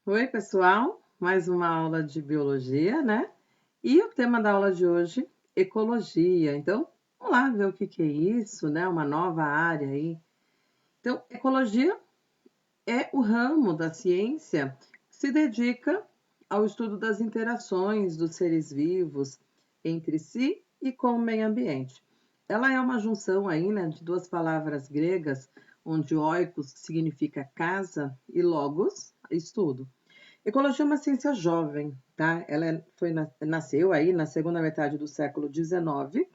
Oi, pessoal, mais uma aula de biologia, né? E o tema da aula de hoje, ecologia. Então, vamos lá ver o que que é isso, né? Uma nova área aí. Então, ecologia é o ramo da ciência que se dedica ao estudo das interações dos seres vivos entre si e com o meio ambiente. Ela é uma junção aí, né, de duas palavras gregas, onde oikos significa casa e logos, estudo. Ecologia é uma ciência jovem, tá? Nasceu aí na segunda metade do século XIX,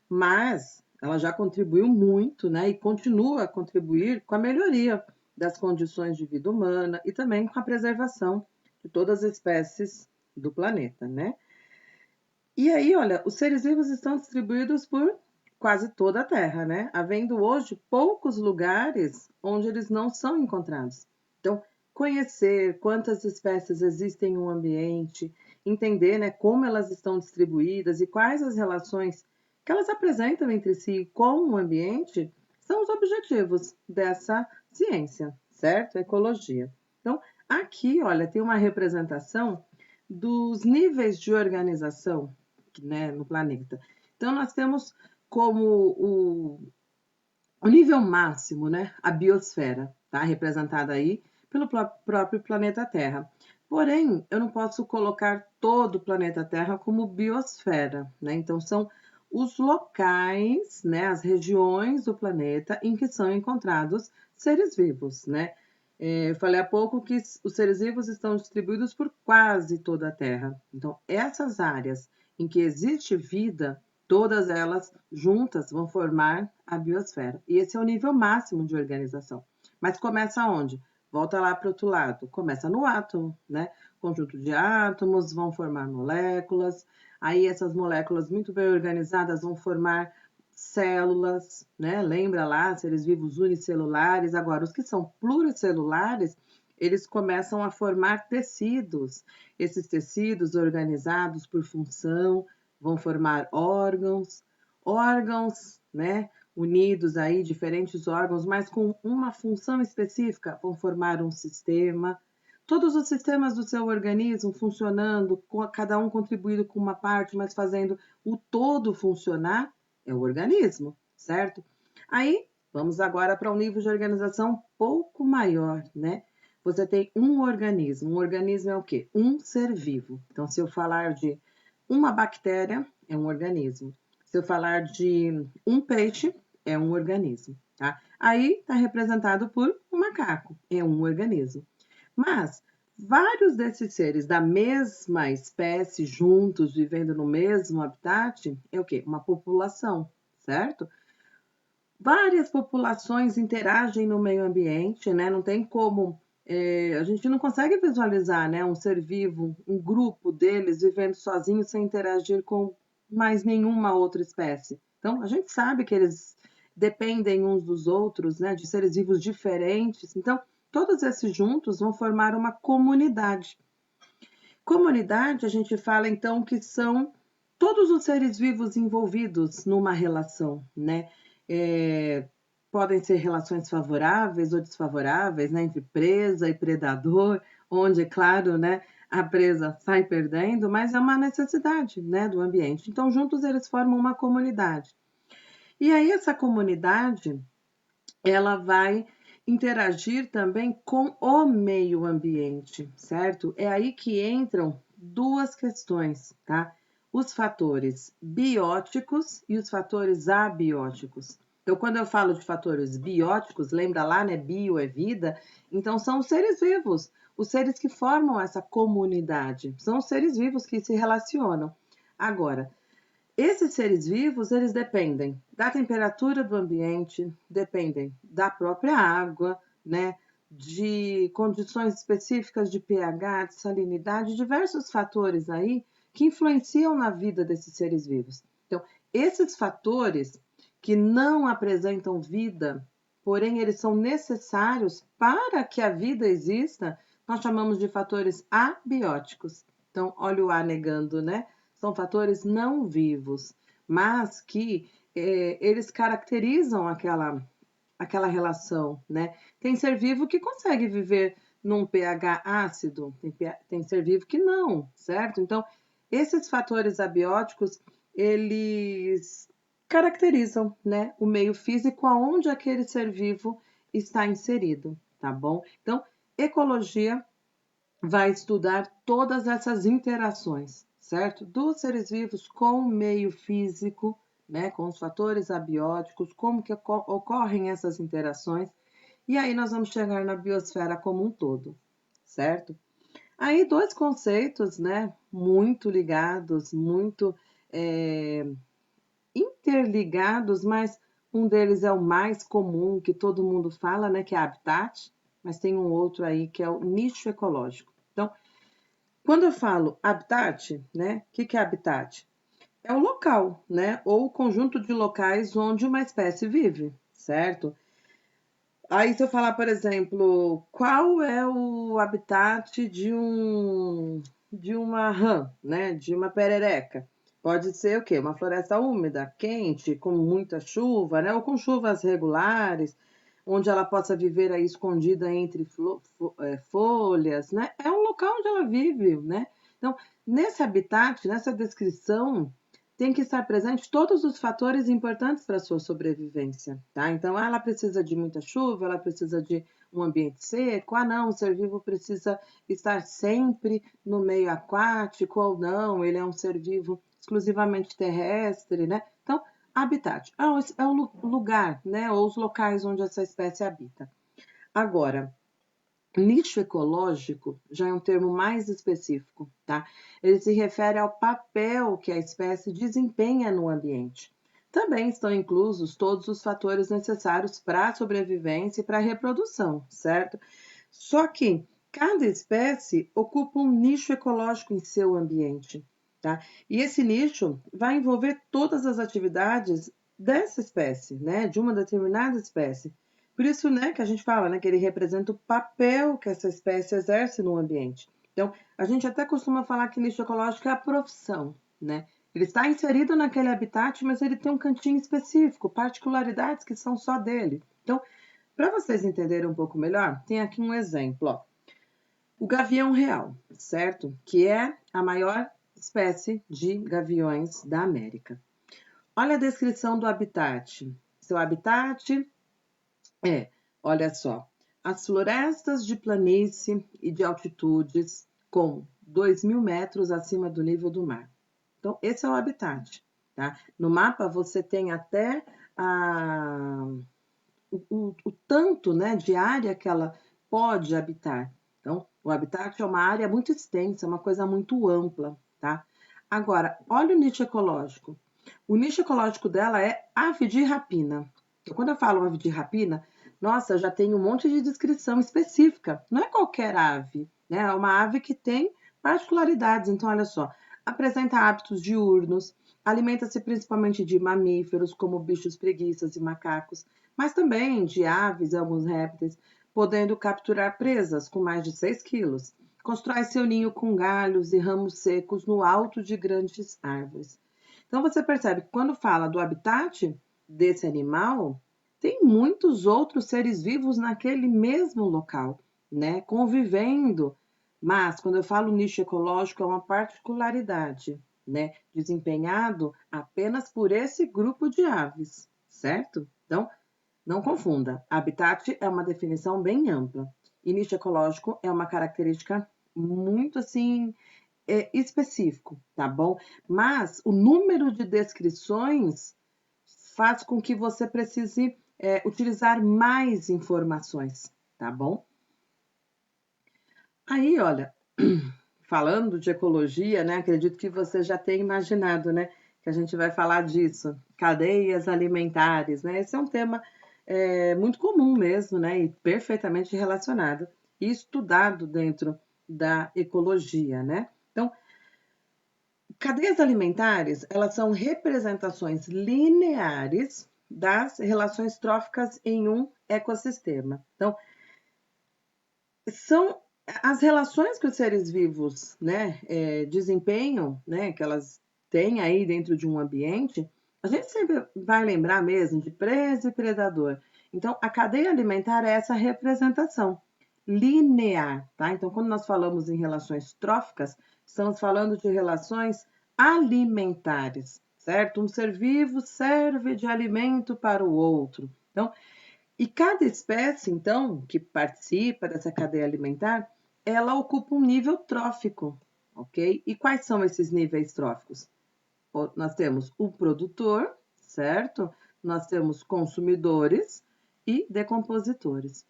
mas ela já contribuiu muito, né? E continua a contribuir com a melhoria das condições de vida humana e também com a preservação de todas as espécies do planeta, né? E aí, olha, os seres vivos estão distribuídos por quase toda a Terra, né? Havendo hoje poucos lugares onde eles não são encontrados. Então, conhecer quantas espécies existem no ambiente, entender, né, como elas estão distribuídas e quais as relações que elas apresentam entre si e com o ambiente, são os objetivos dessa ciência, certo? Ecologia. Então, aqui, olha, tem uma representação dos níveis de organização, né, no planeta. Então, nós temos como o nível máximo, né, a biosfera, tá? Representada aí pelo próprio planeta Terra. Porém, eu não posso colocar todo o planeta Terra como biosfera, né? Então, são os locais, né, as regiões do planeta em que são encontrados seres vivos, né? Eu falei há pouco que os seres vivos estão distribuídos por quase toda a Terra. Então, essas áreas em que existe vida, todas elas juntas vão formar a biosfera. E esse é o nível máximo de organização. Mas começa onde? Volta lá para o outro lado. Começa no átomo, né? Conjunto de átomos vão formar moléculas. Aí essas moléculas muito bem organizadas vão formar células, né? Lembra lá, seres vivos unicelulares. Agora, os que são pluricelulares, eles começam a formar tecidos. Esses tecidos organizados por função vão formar órgãos, né? Unidos aí, diferentes órgãos, mas com uma função específica, vão formar um sistema. Todos os sistemas do seu organismo funcionando, cada um contribuindo com uma parte, mas fazendo o todo funcionar, é o organismo, certo? Aí, vamos agora para um nível de organização um pouco maior, né? Você tem um organismo. Um organismo é o quê? Um ser vivo. Então, se eu falar de uma bactéria, é um organismo. Se eu falar de um peixe, é um organismo, tá? Aí está representado por um macaco, é um organismo. Mas vários desses seres da mesma espécie, juntos, vivendo no mesmo habitat, é o quê? Uma população, certo? Várias populações interagem no meio ambiente, né? Não tem como. A gente não consegue visualizar, né, um ser vivo, um grupo deles vivendo sozinho sem interagir com mais nenhuma outra espécie. Então, a gente sabe que eles dependem uns dos outros, né, de seres vivos diferentes. Então, todos esses juntos vão formar uma comunidade. Comunidade, a gente fala então que são todos os seres vivos envolvidos numa relação, né? É, podem ser relações favoráveis ou desfavoráveis, né? Entre presa e predador, onde, é claro, né? A presa sai perdendo, mas é uma necessidade, né? Do ambiente. Então, juntos eles formam uma comunidade. E aí, essa comunidade ela vai interagir também com o meio ambiente, certo? É aí que entram duas questões, tá? Os fatores bióticos e os fatores abióticos. Então, quando eu falo de fatores bióticos, lembra lá, né? Bio é vida, então são os seres vivos, os seres que formam essa comunidade, são os seres vivos que se relacionam. Agora, esses seres vivos, eles dependem da temperatura do ambiente, dependem da própria água, né? De condições específicas de pH, de salinidade, diversos fatores aí que influenciam na vida desses seres vivos. Então, esses fatores que não apresentam vida, porém eles são necessários para que a vida exista, nós chamamos de fatores abióticos. Então, olha o A negando, né? São fatores não vivos, mas que eles caracterizam aquela relação, né? Tem ser vivo que consegue viver num pH ácido? Tem ser vivo que não, certo? Então, esses fatores abióticos, eles caracterizam, né, o meio físico aonde aquele ser vivo está inserido, tá bom? Então, ecologia vai estudar todas essas interações, certo? Dos seres vivos com o meio físico, né, com os fatores abióticos, como que ocorrem essas interações, e aí nós vamos chegar na biosfera como um todo, certo? Aí dois conceitos, né, muito ligados, muito interligados, mas um deles é o mais comum, que todo mundo fala, né, que é habitat, mas tem um outro aí que é o nicho ecológico. Então, quando eu falo habitat, né, o que é habitat? É o local, né, ou o conjunto de locais onde uma espécie vive, certo? Aí, se eu falar, por exemplo, qual é o habitat de uma rã, né? De uma perereca. Pode ser o quê? Uma floresta úmida, quente, com muita chuva, né? Ou com chuvas regulares, onde ela possa viver aí escondida entre folhas, né? É um local onde ela vive, né? Então, nesse habitat, nessa descrição, tem que estar presente todos os fatores importantes para a sua sobrevivência, tá? Então, ela precisa de muita chuva, ela precisa de um ambiente seco, não, o ser vivo precisa estar sempre no meio aquático ou não, ele é um ser vivo exclusivamente terrestre, né? Então, habitat é o lugar, né, ou os locais onde essa espécie habita. Agora, nicho ecológico já é um termo mais específico, tá? Ele se refere ao papel que a espécie desempenha no ambiente. Também estão inclusos todos os fatores necessários para a sobrevivência e para a reprodução, certo? Só que cada espécie ocupa um nicho ecológico em seu ambiente, tá? E esse nicho vai envolver todas as atividades dessa espécie, né? De uma determinada espécie. Por isso, né, que a gente fala, né, que ele representa o papel que essa espécie exerce no ambiente. Então, a gente até costuma falar que nicho ecológico é a profissão, né? Ele está inserido naquele habitat, mas ele tem um cantinho específico, particularidades que são só dele. Então, para vocês entenderem um pouco melhor, tem aqui um exemplo, ó. O gavião real, certo? Que é a maior espécie de gaviões da América. Olha a descrição do habitat. Seu habitat olha só, as florestas de planície e de altitudes com 2.000 metros acima do nível do mar. Então, esse é o habitat, tá? No mapa você tem até o tanto, né, de área que ela pode habitar. Então, o habitat é uma área muito extensa, uma coisa muito ampla, tá? Agora, olha o nicho ecológico. O nicho ecológico dela é ave de rapina. Então, quando eu falo ave de rapina, nossa, já tem um monte de descrição específica. Não é qualquer ave, né? É uma ave que tem particularidades. Então, olha só, apresenta hábitos diurnos, alimenta-se principalmente de mamíferos, como bichos preguiças e macacos, mas também de aves e alguns répteis, podendo capturar presas com mais de 6 quilos. Constrói seu ninho com galhos e ramos secos no alto de grandes árvores. Então você percebe que quando fala do habitat desse animal, tem muitos outros seres vivos naquele mesmo local, né, convivendo. Mas quando eu falo nicho ecológico é uma particularidade, né, desempenhado apenas por esse grupo de aves, certo? Então, não confunda. Habitat é uma definição bem ampla. E nicho ecológico é uma característica muito assim específico, tá bom? Mas o número de descrições faz com que você precise utilizar mais informações, tá bom? Aí, olha, falando de ecologia, né? Acredito que você já tenha imaginado, né? Que a gente vai falar disso, cadeias alimentares, né? Esse é um tema muito comum mesmo, né? E perfeitamente relacionado e estudado dentro da ecologia, né? Então, cadeias alimentares, elas são representações lineares das relações tróficas em um ecossistema. Então, são as relações que os seres vivos, né, desempenham, né, que elas têm aí dentro de um ambiente, a gente sempre vai lembrar mesmo de presa e predador. Então, a cadeia alimentar é essa representação linear, tá? Então, quando nós falamos em relações tróficas, estamos falando de relações alimentares, certo? Um ser vivo serve de alimento para o outro. Então, e cada espécie, então, que participa dessa cadeia alimentar, ela ocupa um nível trófico, ok? E quais são esses níveis tróficos? Nós temos o produtor, certo? Nós temos consumidores e decompositores.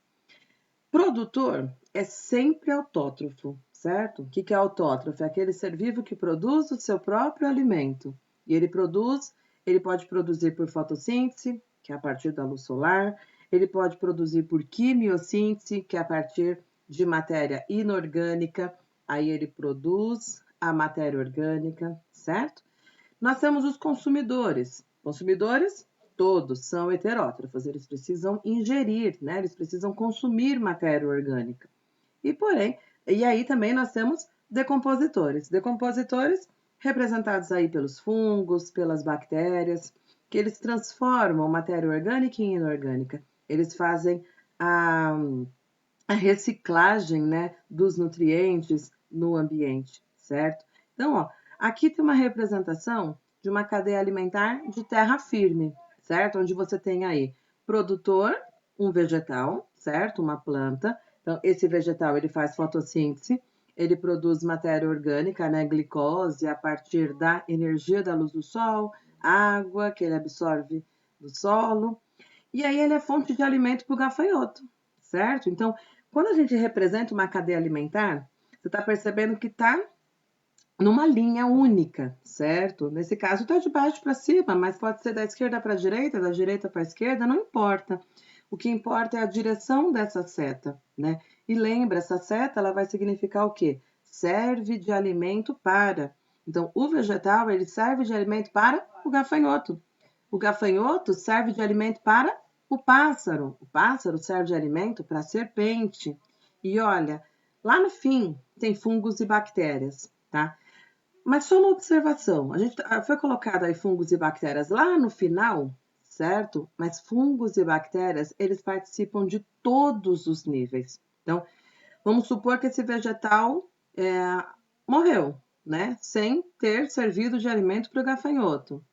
Produtor é sempre autótrofo, certo? O que é autótrofo? É aquele ser vivo que produz o seu próprio alimento. E ele pode produzir por fotossíntese, que é a partir da luz solar, ele pode produzir por quimiossíntese, que é a partir de matéria inorgânica, aí ele produz a matéria orgânica, certo? Nós temos os consumidores. Consumidores, todos são heterótrofos, eles precisam ingerir, né? Eles precisam consumir matéria orgânica. E aí também nós temos decompositores. Decompositores representados aí pelos fungos, pelas bactérias, que eles transformam matéria orgânica em inorgânica. Eles fazem a reciclagem, né, dos nutrientes no ambiente, certo? Então, ó, aqui tem uma representação de uma cadeia alimentar de terra firme, certo? Onde você tem aí produtor, um vegetal, certo? Uma planta. Então, esse vegetal, ele faz fotossíntese, ele produz matéria orgânica, né, glicose, a partir da energia da luz do sol, água que ele absorve do solo, e aí ele é fonte de alimento para o gafanhoto, certo? Então, quando a gente representa uma cadeia alimentar, você está percebendo que está numa linha única, certo? Nesse caso, está de baixo para cima, mas pode ser da esquerda para a direita, da direita para a esquerda, não importa. O que importa é a direção dessa seta, né? E lembra, essa seta ela vai significar o quê? Serve de alimento para. Então, o vegetal ele serve de alimento para o gafanhoto. O gafanhoto serve de alimento para o pássaro. O pássaro serve de alimento para a serpente. E olha, lá no fim tem fungos e bactérias, tá? Mas só uma observação, a gente foi colocado aí fungos e bactérias lá no final, certo? Mas fungos e bactérias, eles participam de todos os níveis. Então, vamos supor que esse vegetal morreu, né? Sem ter servido de alimento para o gafanhoto.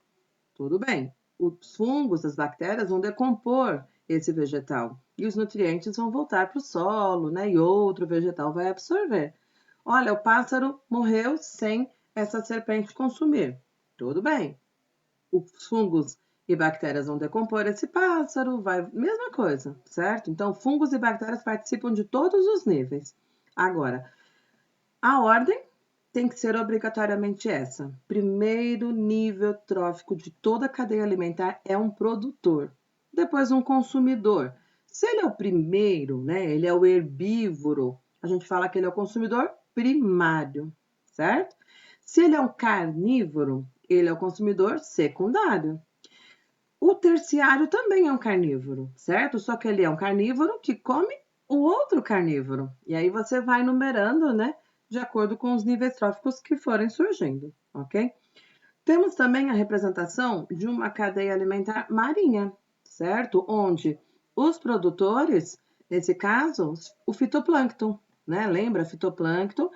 Tudo bem. Os fungos, as bactérias vão decompor esse vegetal e os nutrientes vão voltar para o solo, né? E outro vegetal vai absorver. Olha, o pássaro morreu sem essa serpente consumir. Tudo bem. Os fungos e bactérias vão decompor esse pássaro, vai. Mesma coisa, certo? Então, fungos e bactérias participam de todos os níveis. Agora, a ordem tem que ser obrigatoriamente essa. Primeiro nível trófico de toda a cadeia alimentar é um produtor, depois um consumidor. Se ele é o primeiro, né, ele é o herbívoro, a gente fala que ele é o consumidor primário, certo? Se ele é um carnívoro, ele é o consumidor secundário. O terciário também é um carnívoro, certo? Só que ele é um carnívoro que come o outro carnívoro. E aí você vai numerando, né? De acordo com os níveis tróficos que forem surgindo, ok? Temos também a representação de uma cadeia alimentar marinha, certo? Onde os produtores, nesse caso, o fitoplâncton, né? Lembra? Fitoplâncton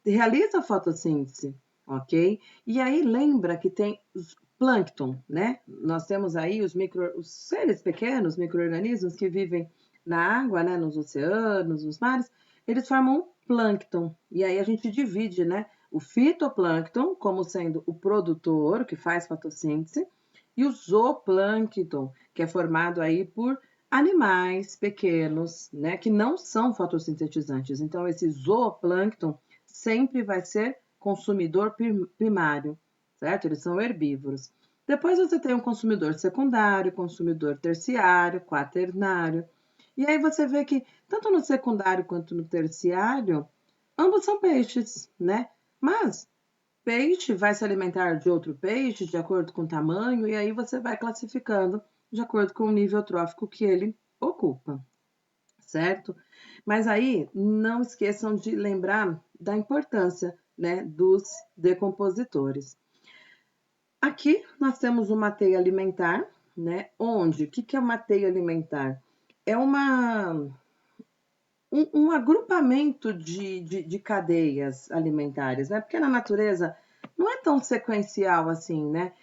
realiza a fotossíntese, ok? E aí lembra que tem os plâncton, né? Nós temos aí os seres pequenos, micro-organismos que vivem na água, né? Nos oceanos, nos mares, eles formam plâncton. E aí a gente divide, né? O fitoplâncton como sendo o produtor que faz fotossíntese e o zooplâncton, que é formado aí por animais pequenos, né, que não são fotossintetizantes. Então, esse zooplâncton sempre vai ser consumidor primário, certo? Eles são herbívoros. Depois você tem um consumidor secundário, consumidor terciário, quaternário. E aí você vê que tanto no secundário quanto no terciário, ambos são peixes, né? Mas peixe vai se alimentar de outro peixe de acordo com o tamanho, e aí você vai classificando de acordo com o nível trófico que ele ocupa, certo? Mas aí não esqueçam de lembrar da importância, né, dos decompositores. Aqui nós temos uma teia alimentar, né? Onde? O que é uma teia alimentar? É um agrupamento de cadeias alimentares, né? Porque na natureza não é tão sequencial assim, né?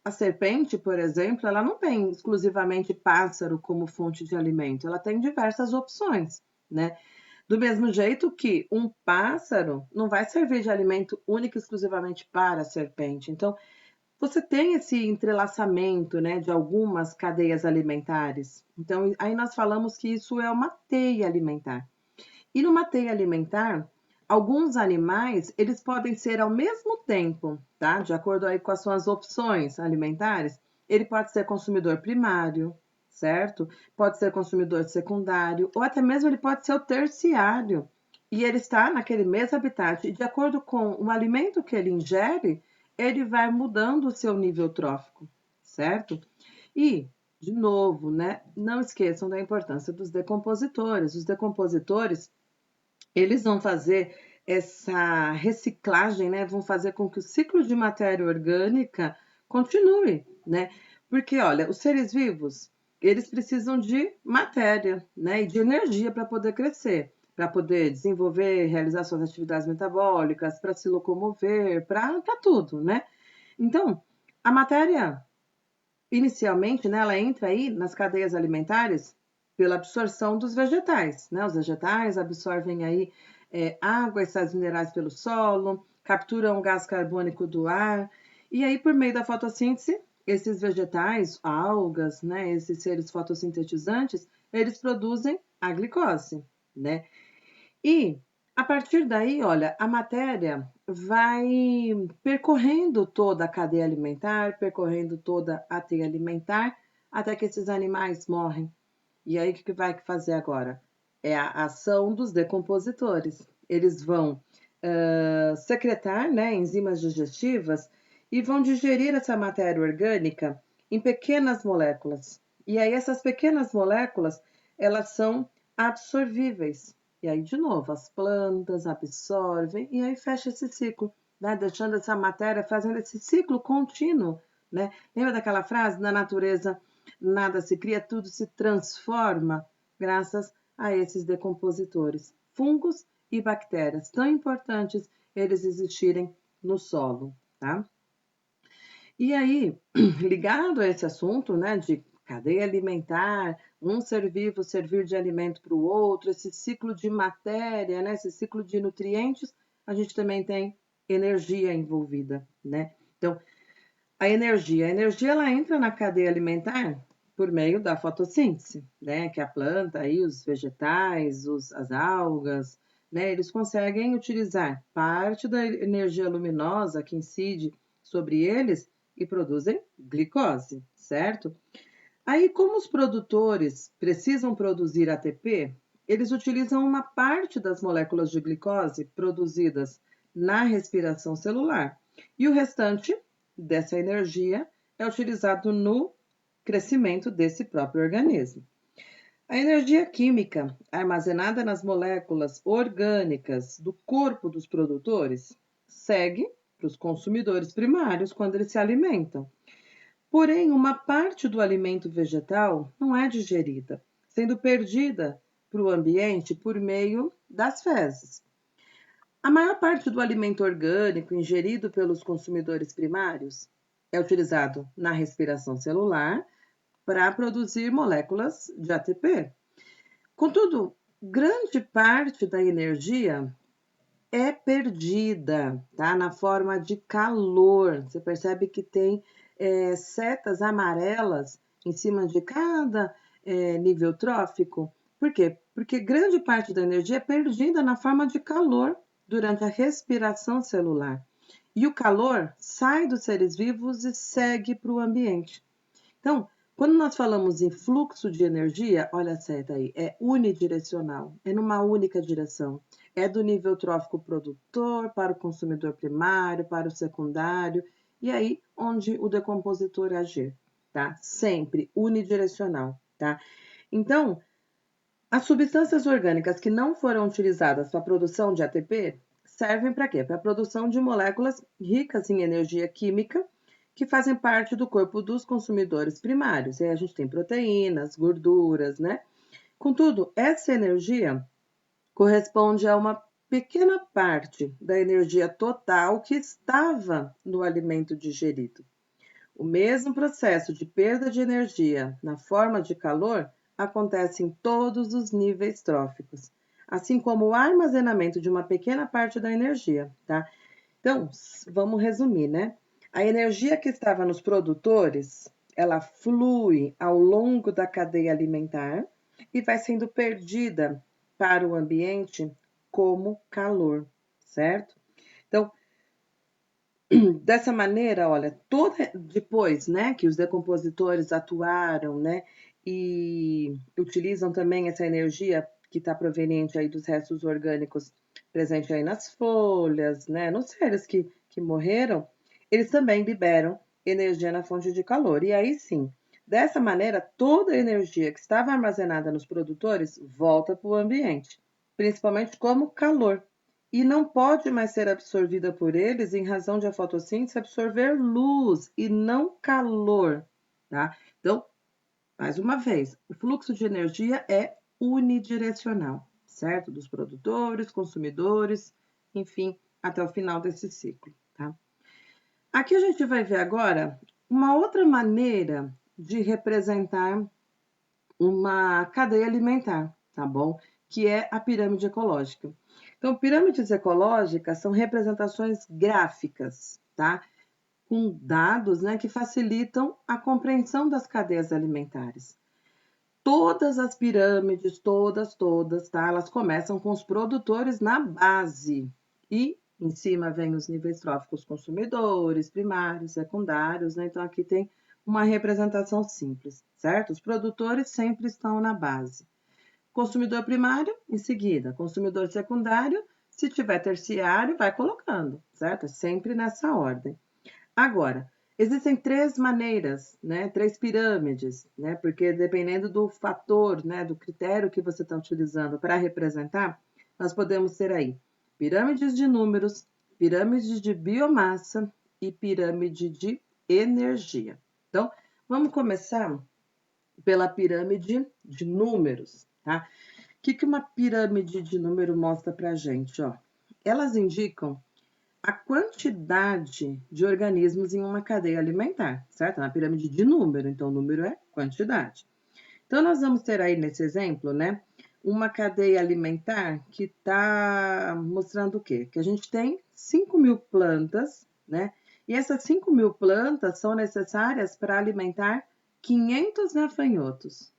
A serpente, por exemplo, ela não tem exclusivamente pássaro como fonte de alimento, ela tem diversas opções, né? Do mesmo jeito que um pássaro não vai servir de alimento único e exclusivamente para a serpente. Então, você tem esse entrelaçamento, né, de algumas cadeias alimentares. Então, aí nós falamos que isso é uma teia alimentar. E numa teia alimentar, alguns animais, eles podem ser ao mesmo tempo, tá? De acordo aí com as suas opções alimentares, ele pode ser consumidor primário, certo? Pode ser consumidor secundário, ou até mesmo ele pode ser o terciário. E ele está naquele mesmo habitat. E de acordo com o alimento que ele ingere, ele vai mudando o seu nível trófico, certo? E, de novo, né, não esqueçam da importância dos decompositores. Os decompositores, eles vão fazer essa reciclagem, né? Vão fazer com que o ciclo de matéria orgânica continue, né? Porque, olha, os seres vivos, eles precisam de matéria, né? E de energia para poder crescer, para poder desenvolver, realizar suas atividades metabólicas, para se locomover, para tudo, né? Então, a matéria, inicialmente, né, ela entra aí nas cadeias alimentares pela absorção dos vegetais, né? Os vegetais absorvem aí água e sais minerais pelo solo, capturam gás carbônico do ar, e aí, por meio da fotossíntese, esses vegetais, algas, né, esses seres fotossintetizantes, eles produzem a glicose, né? E a partir daí, olha, a matéria vai percorrendo toda a cadeia alimentar, percorrendo toda a teia alimentar, até que esses animais morrem. E aí, o que vai fazer agora? É a ação dos decompositores. Eles vão secretar, né, enzimas digestivas e vão digerir essa matéria orgânica em pequenas moléculas. E aí, essas pequenas moléculas, elas são absorvíveis. E aí, de novo, as plantas absorvem e aí fecha esse ciclo, né? Deixando essa matéria, fazendo esse ciclo contínuo, né? Lembra daquela frase? Na natureza, nada se cria, tudo se transforma graças a esses decompositores, fungos e bactérias, tão importantes eles existirem no solo, tá? E aí, ligado a esse assunto, né, de cadeia alimentar, um ser vivo servir de alimento para o outro, esse ciclo de matéria, né, esse ciclo de nutrientes, a gente também tem energia envolvida, né? Então, a energia ela entra na cadeia alimentar por meio da fotossíntese, né? Que a planta aí, os vegetais, as algas, né? Eles conseguem utilizar parte da energia luminosa que incide sobre eles e produzem glicose, certo? Aí, como os produtores precisam produzir ATP, eles utilizam uma parte das moléculas de glicose produzidas na respiração celular e o restante dessa energia é utilizado no crescimento desse próprio organismo. A energia química armazenada nas moléculas orgânicas do corpo dos produtores segue para os consumidores primários quando eles se alimentam. Porém, uma parte do alimento vegetal não é digerida, sendo perdida para o ambiente por meio das fezes. A maior parte do alimento orgânico ingerido pelos consumidores primários é utilizado na respiração celular para produzir moléculas de ATP. Contudo, grande parte da energia é perdida, tá? Na forma de calor. Você percebe que tem setas amarelas em cima de cada nível trófico. Por quê? Porque grande parte da energia é perdida na forma de calor durante a respiração celular. E o calor sai dos seres vivos e segue para o ambiente. Então, quando nós falamos em fluxo de energia, olha a seta aí, é unidirecional, é numa única direção. É do nível trófico produtor para o consumidor primário, para o secundário, e aí onde o decompositor agir, tá? Sempre unidirecional, tá? Então, as substâncias orgânicas que não foram utilizadas para a produção de ATP servem para quê? Para a produção de moléculas ricas em energia química que fazem parte do corpo dos consumidores primários. E aí a gente tem proteínas, gorduras, né? Contudo, essa energia corresponde a uma pequena parte da energia total que estava no alimento digerido. O mesmo processo de perda de energia na forma de calor acontece em todos os níveis tróficos, assim como o armazenamento de uma pequena parte da energia, tá? Então, vamos resumir, né? A energia que estava nos produtores, ela flui ao longo da cadeia alimentar e vai sendo perdida para o ambiente como calor, certo? Então, dessa maneira, olha, depois, né, que os decompositores atuaram, né, e utilizam também essa energia que está proveniente aí dos restos orgânicos presente aí nas folhas, né, nos seres que morreram, eles também liberam energia na fonte de calor. E aí sim, dessa maneira, toda a energia que estava armazenada nos produtores volta para o ambiente, principalmente como calor, e não pode mais ser absorvida por eles em razão de a fotossíntese absorver luz e não calor, tá? Então, mais uma vez, o fluxo de energia é unidirecional, certo? Dos produtores, consumidores, enfim, até o final desse ciclo, tá? Aqui a gente vai ver agora uma outra maneira de representar uma cadeia alimentar, tá bom? Que é a pirâmide ecológica. Então, pirâmides ecológicas são representações gráficas, tá? Com dados, né, que facilitam a compreensão das cadeias alimentares. Todas as pirâmides, todas, tá? Elas começam com os produtores na base e em cima vem os níveis tróficos consumidores, primários, secundários, né? Então aqui tem uma representação simples, certo? Os produtores sempre estão na base. Consumidor primário, em seguida. Consumidor secundário, se tiver terciário, vai colocando, certo? É sempre nessa ordem. Agora, existem três maneiras, né? Três pirâmides, né? Porque dependendo do fator, né? Do critério que você está utilizando para representar, nós podemos ter aí pirâmides de números, pirâmide de biomassa e pirâmide de energia. Então, vamos começar pela pirâmide de números, tá? O que uma pirâmide de número mostra para a gente? Ó? Elas indicam a quantidade de organismos em uma cadeia alimentar, certo? Na pirâmide de número, então número é quantidade. Então, nós vamos ter aí nesse exemplo, né, uma cadeia alimentar que está mostrando o quê? Que a gente tem 5.000 plantas, né? E essas 5.000 plantas são necessárias para alimentar 500 gafanhotos.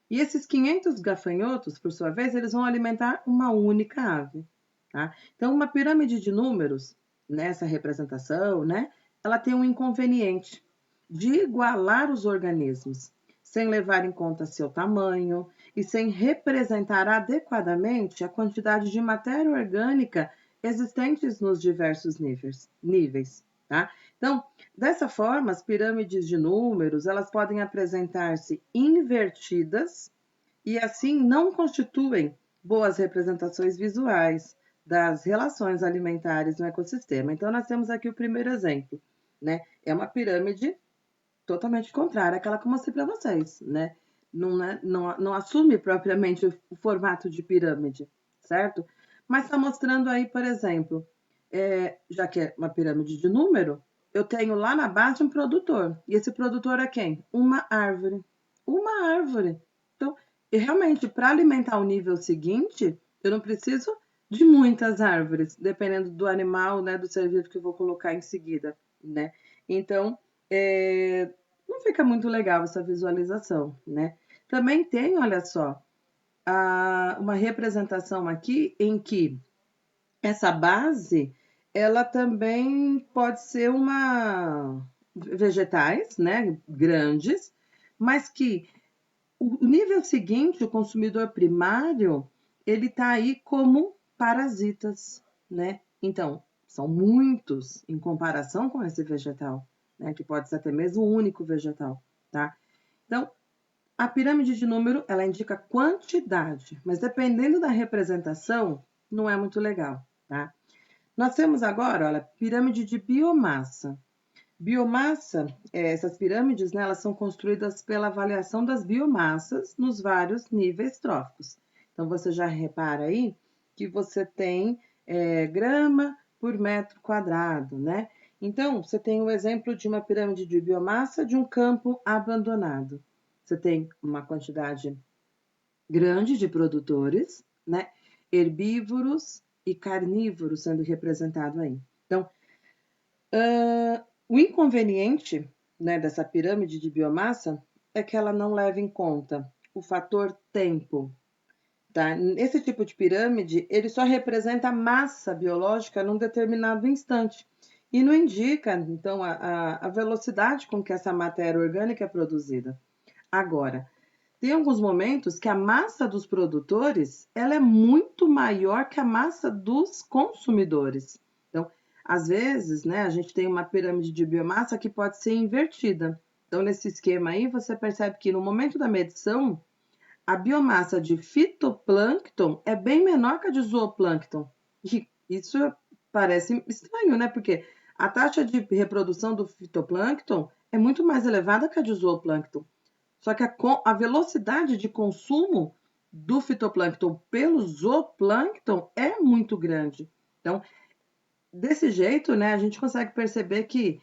E esses 500 gafanhotos, por sua vez, eles vão alimentar uma única ave, tá? Então, uma pirâmide de números, nessa representação, né, ela tem um inconveniente de igualar os organismos, sem levar em conta seu tamanho e sem representar adequadamente a quantidade de matéria orgânica existentes nos diversos níveis, tá? Então, dessa forma, as pirâmides de números, elas podem apresentar-se invertidas e assim não constituem boas representações visuais das relações alimentares no ecossistema. Então, nós temos aqui o primeiro exemplo, né? É uma pirâmide totalmente contrária àquela que eu mostrei para vocês, né? Não assume propriamente o formato de pirâmide, certo? Mas está mostrando aí, por exemplo, já que é uma pirâmide de número, eu tenho lá na base um produtor. E esse produtor é quem? Uma árvore. Uma árvore. Então, e realmente, para alimentar o nível seguinte, eu não preciso de muitas árvores, dependendo do animal, né, do ser vivo que eu vou colocar em seguida, né? Então, não fica muito legal essa visualização, né? Também tem, olha só, uma representação aqui em que essa base, ela também pode ser uma vegetais, né, grandes, mas que o nível seguinte, o consumidor primário, ele está aí como parasitas, né? Então, são muitos em comparação com esse vegetal, né? Que pode ser até mesmo o único vegetal, tá? Então, a pirâmide de número, ela indica quantidade, mas dependendo da representação, não é muito legal, tá? Nós temos agora, olha, pirâmide de biomassa. Biomassa, essas pirâmides, né, elas são construídas pela avaliação das biomassas nos vários níveis tróficos. Então, você já repara aí que você tem grama por metro quadrado, né? Então, você tem o exemplo de uma pirâmide de biomassa de um campo abandonado. Você tem uma quantidade grande de produtores, né? Herbívoros e carnívoros sendo representado aí. Então, o inconveniente, né, dessa pirâmide de biomassa é que ela não leva em conta o fator tempo. Tá? Esse tipo de pirâmide, ele só representa a massa biológica num determinado instante e não indica, então, a velocidade com que essa matéria orgânica é produzida. Agora, tem alguns momentos que a massa dos produtores ela é muito maior que a massa dos consumidores. Então, às vezes, né, a gente tem uma pirâmide de biomassa que pode ser invertida. Então, nesse esquema aí, você percebe que no momento da medição, a biomassa de fitoplâncton é bem menor que a de zooplâncton. E isso parece estranho, né? Porque a taxa de reprodução do fitoplâncton é muito mais elevada que a de zooplâncton. Só que a velocidade de consumo do fitoplâncton pelo zooplâncton é muito grande. Então, desse jeito, né, a gente consegue perceber que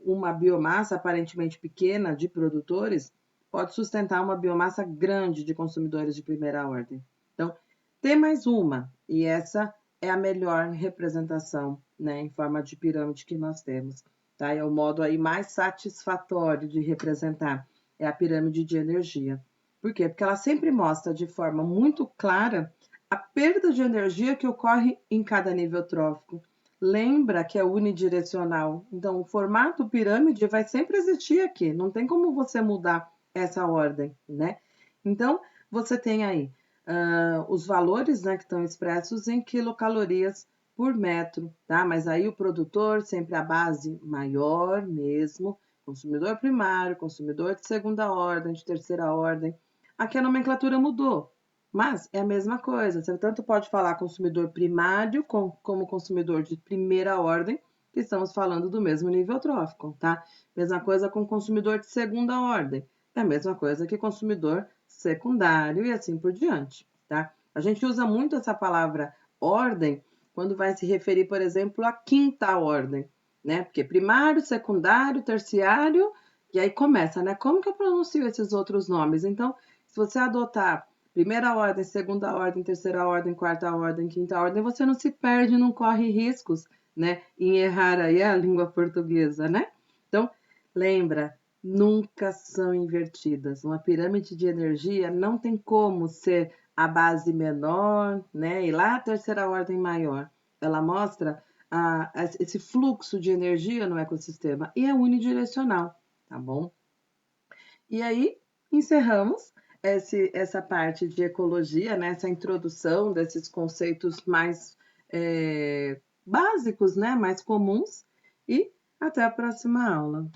uma biomassa aparentemente pequena de produtores pode sustentar uma biomassa grande de consumidores de primeira ordem. Então, tem mais uma, e essa é a melhor representação, né, em forma de pirâmide que nós temos. Tá? É o modo aí mais satisfatório de representar, é a pirâmide de energia. Por quê? Porque ela sempre mostra de forma muito clara a perda de energia que ocorre em cada nível trófico. Lembra que é unidirecional, então o formato pirâmide vai sempre existir aqui, não tem como você mudar essa ordem, né? Então, você tem aí os valores, né, que estão expressos em quilocalorias por metro, tá? Mas aí o produtor sempre a base maior mesmo, consumidor primário, consumidor de segunda ordem, de terceira ordem. Aqui a nomenclatura mudou, mas é a mesma coisa. Você tanto pode falar consumidor primário como consumidor de primeira ordem, que estamos falando do mesmo nível trófico, tá? Mesma coisa com consumidor de segunda ordem. É a mesma coisa que consumidor secundário e assim por diante, tá? A gente usa muito essa palavra ordem quando vai se referir, por exemplo, à quinta ordem, né? Porque primário, secundário, terciário, e aí começa, né? Como que eu pronuncio esses outros nomes? Então, se você adotar primeira ordem, segunda ordem, terceira ordem, quarta ordem, quinta ordem, você não se perde, não corre riscos, né, em errar aí a língua portuguesa, né? Então, lembra, nunca são invertidas. Uma pirâmide de energia não tem como ser a base menor, né, e lá a terceira ordem maior. Ela mostra esse fluxo de energia no ecossistema e é unidirecional, tá bom? E aí, encerramos essa parte de ecologia, né? Essa introdução desses conceitos mais básicos, né? Mais comuns. E até a próxima aula.